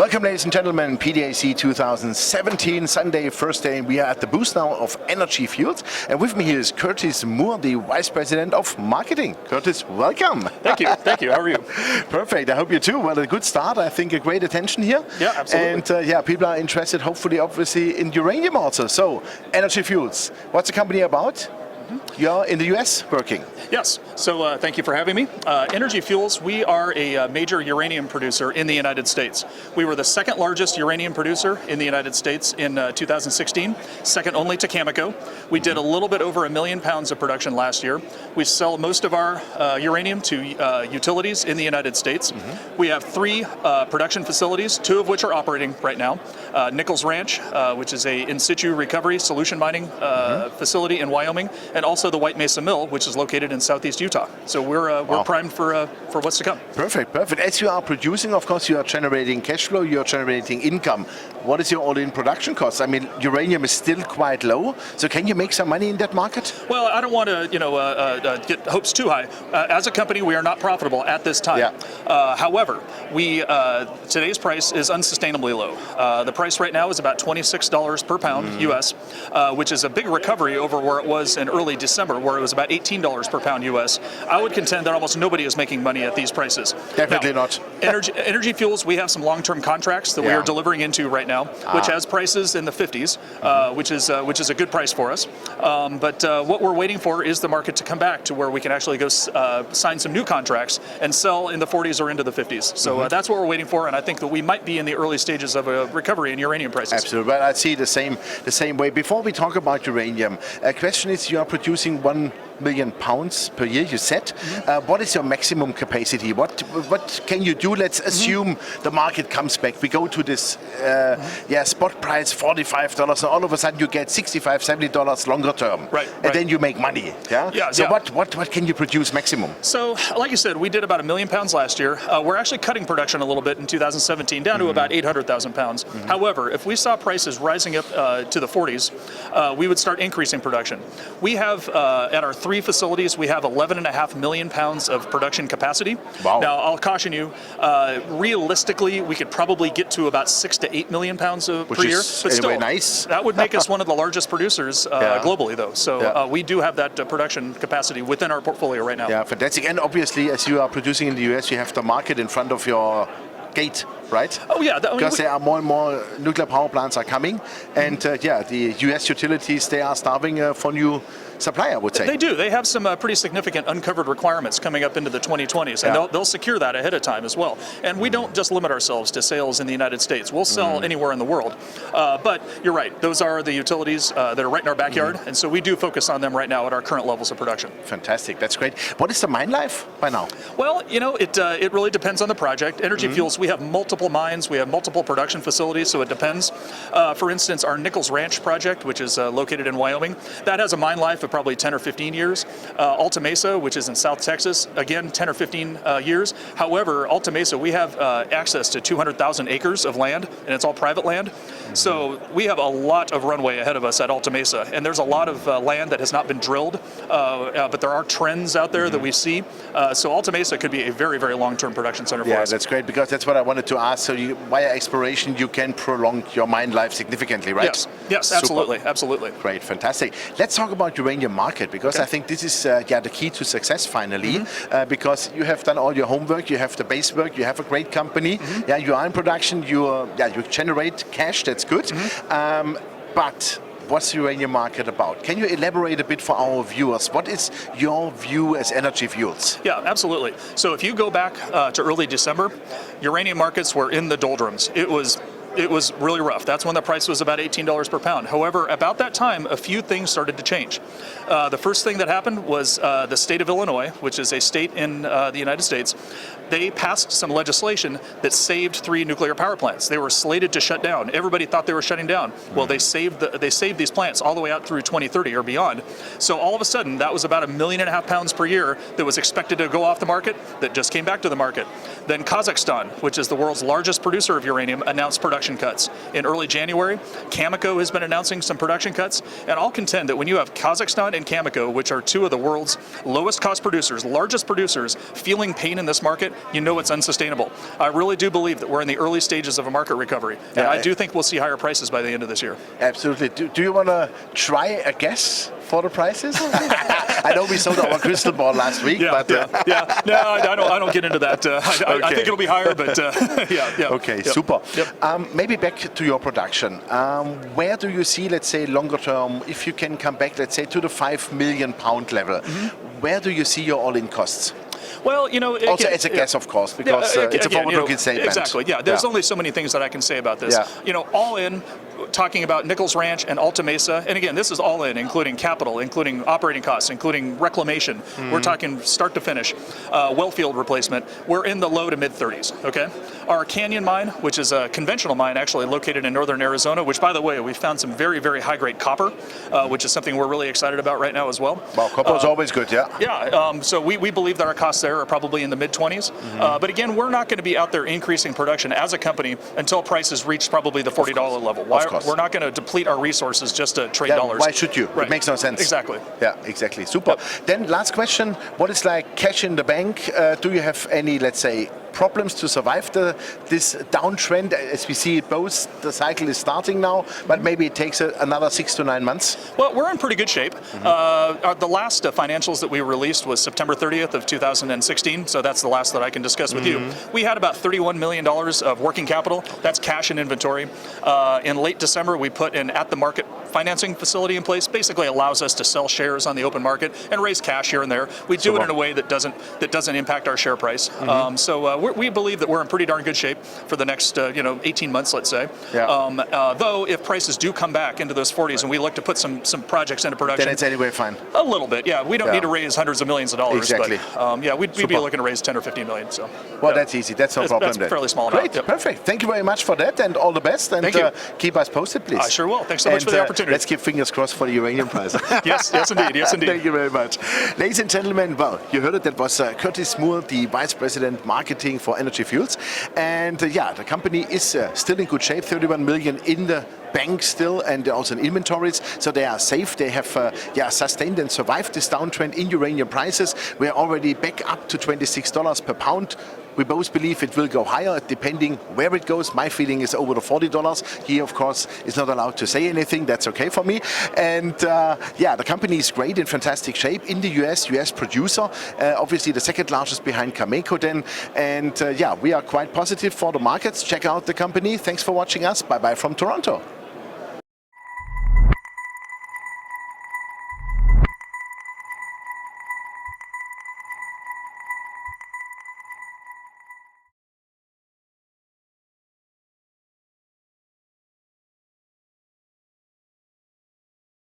Welcome, ladies and gentlemen, PDAC 2017, Sunday, first day. We are at the booth now of Energy Fuels. And with me here is Curtis Moore, the Vice President of Marketing. Curtis, welcome. Thank you. Thank you. How are you? Perfect. I hope you too. Well, a good start. I think a great attention here. Yeah, absolutely. And yeah, people are interested, hopefully, obviously, in uranium also. So, Energy Fuels, what's the company about? You're in the US working. Yes, so thank you for having me. Energy Fuels, we are a major uranium producer in the United States. We were the second largest uranium producer in the United States in 2016, second only to Cameco. We did a little bit over 1 million pounds of production last year. We sell most of our uranium to utilities in the United States. We have 3 production facilities, 2 of which are operating right now. Nichols Ranch, which is a in situ recovery solution mining facility in Wyoming, and also the White Mesa Mill, which is located in southeast Utah. So we're primed for what's to come. Perfect, perfect. As you are producing, of course, you are generating cash flow, you are generating income. What is your all-in production cost? I mean, uranium is still quite low, so can you make some money in that market? Well, I don't want to, get hopes too high. As a company, we are not profitable at this time. Yeah. However, today's price is unsustainably low. The price right now is about $26 per pound US, which is a big recovery over where it was in early December, where it was about $18 per pound US. I would contend that almost nobody is making money at these prices. Definitely now, not. Energy Fuels, we have some long-term contracts that we are delivering into right now, which has prices in the 50s, which is a good price for us. But what we're waiting for is the market to come back to where we can actually go sign some new contracts and sell in the 40s or into the 50s. So that's what we're waiting for, and I think that we might be in the early stages of a recovery in uranium prices. Absolutely, but I see the same way. Before we talk about uranium, a question is, you are producing 1 million pounds per year, you said. What is your maximum capacity? What can you do? Let's assume the market comes back. We go to this spot price $45, and all of a sudden you get $65, $70 longer term. Right. And then you make money. So what can you produce maximum? So, like you said, we did about 1 million pounds last year. We're actually cutting production a little bit in 2017, down to about 800,000 pounds. However, if we saw prices rising up to the 40s, we would start increasing production. We have, at our 3 facilities, we have 11.5 million pounds of production capacity. Wow. Now, I'll caution you, realistically, we could probably get to about 6 to 8 million pounds per year. But still, nice. That would make us one of the largest producers globally, though. So we do have that production capacity within our portfolio right now. Yeah, fantastic. And obviously, as you are producing in the US, you have the market in front of your gate, right? Oh yeah, because there are more and more nuclear power plants are coming, and the US utilities, they are starving for new supply, I would say. They do. They have some pretty significant uncovered requirements coming up into the 2020s, and they'll secure that ahead of time as well. And we don't just limit ourselves to sales in the United States. We'll sell anywhere in the world. But you're right. Those are the utilities that are right in our backyard, and so we do focus on them right now at our current levels of production. Fantastic. That's great. What is the mine life by now? Well, it really depends on the project. Energy Fuels, we have multiple mines, we have multiple production facilities, so it depends. For instance, our Nichols Ranch project, which is located in Wyoming, that has a mine life of probably 10 or 15 years. Alta Mesa, which is in South Texas, again, 10 or 15 years. However, Alta Mesa, we have access to 200,000 acres of land, and it's all private land. So we have a lot of runway ahead of us at Alta Mesa, and there's a lot of land that has not been drilled, but there are trends out there that we see. So Alta Mesa could be a very, very long-term production center for us. Yeah, that's great, because that's what I wanted to ask. So via exploration, you can prolong your mine life significantly, right? Yes, absolutely, absolutely. Great, fantastic. Let's talk about uranium market, because I think this is the key to success finally, because you have done all your homework, you have the base work, you have a great company, you are in production, you generate cash, that's good. But what's the uranium market about? Can you elaborate a bit for our viewers? What is your view as Energy Fuels? Yeah, absolutely. So if you go back to early December, uranium markets were in the doldrums. It was really rough. That's when the price was about $18 per pound. However, about that time, a few things started to change. The first thing that happened was the state of Illinois, which is a state in the United States, they passed some legislation that saved 3 nuclear power plants. They were slated to shut down. Everybody thought they were shutting down. Well, they saved these plants all the way out through 2030 or beyond. So all of a sudden, that was about 1.5 million pounds per year that was expected to go off the market that just came back to the market. Then Kazakhstan, which is the world's largest producer of uranium, announced production production cuts. In early January, Cameco has been announcing some production cuts, and I'll contend that when you have Kazakhstan and Cameco, which are two of the world's lowest cost producers, largest producers, feeling pain in this market, you know it's unsustainable. I really do believe that we're in the early stages of a market recovery, and I do think we'll see higher prices by the end of this year. Absolutely. Do you want to try a guess for the prices? I know we sold our crystal ball last week, but no, I don't get into that. I think it'll be higher, but Okay, super. Yep. Maybe back to your production. Where do you see, let's say, longer term, if you can come back, let's say, to the 5 million pound level, where do you see your all-in costs? Well, you know, also as a guess, of course, because it's a forward-looking statement. Exactly. Yeah. There's only so many things that I can say about this. You know, all in, talking about Nichols Ranch and Alta Mesa, and again, this is all in, including capital, including operating costs, including reclamation. We're talking start to finish, well field replacement. We're in the low to mid 30s. Okay. Our Canyon mine, which is a conventional mine, actually located in northern Arizona, which, by the way, we found some very, very high grade copper, which is something we're really excited about right now as well. Well, copper is always good, yeah. Yeah. So we believe that our costs there are probably in the mid 20s. But again, we're not going to be out there increasing production as a company until prices reach probably the $40 level. We're not going to deplete our resources just to trade dollars. Why should you? Right. It makes no sense. Exactly. Yeah, exactly. Super. Then last question, what is like cash in the bank? Do you have any, let's say, problems to survive this downtrend? As we see, both the cycle is starting now, but maybe it takes another 6 to 9 months. Well, we're in pretty good shape. The last financials that we released was September 30th of 2016, so that's the last that I can discuss with you. We had about $31 million of working capital. That's cash and inventory. In late December, we put an at-the-market financing facility in place. Basically allows us to sell shares on the open market and raise cash here and there. We do it in a way that doesn't impact our share price. We believe that we're in pretty darn good shape for the next 18 months, let's say. Though if prices do come back into those 40s and we look to put some projects into production, then it's anyway fine. A little bit, yeah. We don't need to raise hundreds of millions of dollars. Exactly. But we'd be looking to raise 10 or 15 million. So. Well, that's easy. That's no problem. That's fairly small. Great, perfect. Thank you very much for that, and all the best. And Thank you. Keep us posted, please. I sure will. Thanks so much for the opportunity. Let's keep fingers crossed for the uranium price. Yes, indeed. Yes, indeed. Thank you very much. Ladies and gentlemen, well, you heard it. That was Curtis Moore, the Vice President Marketing for Energy Fuels. And the company is still in good shape, 31 million in the bank still, and also in inventories, so they are safe. They have sustained and survived this downtrend in uranium prices. We are already back up to $26 per pound. We both believe it will go higher, depending where it goes. My feeling is over the $40. He, of course, is not allowed to say anything. That's okay for me. And the company is great, in fantastic shape in the US producer. Obviously, the second largest behind Cameco then. And we are quite positive for the markets. Check out the company. Thanks for watching us. Bye-bye from Toronto.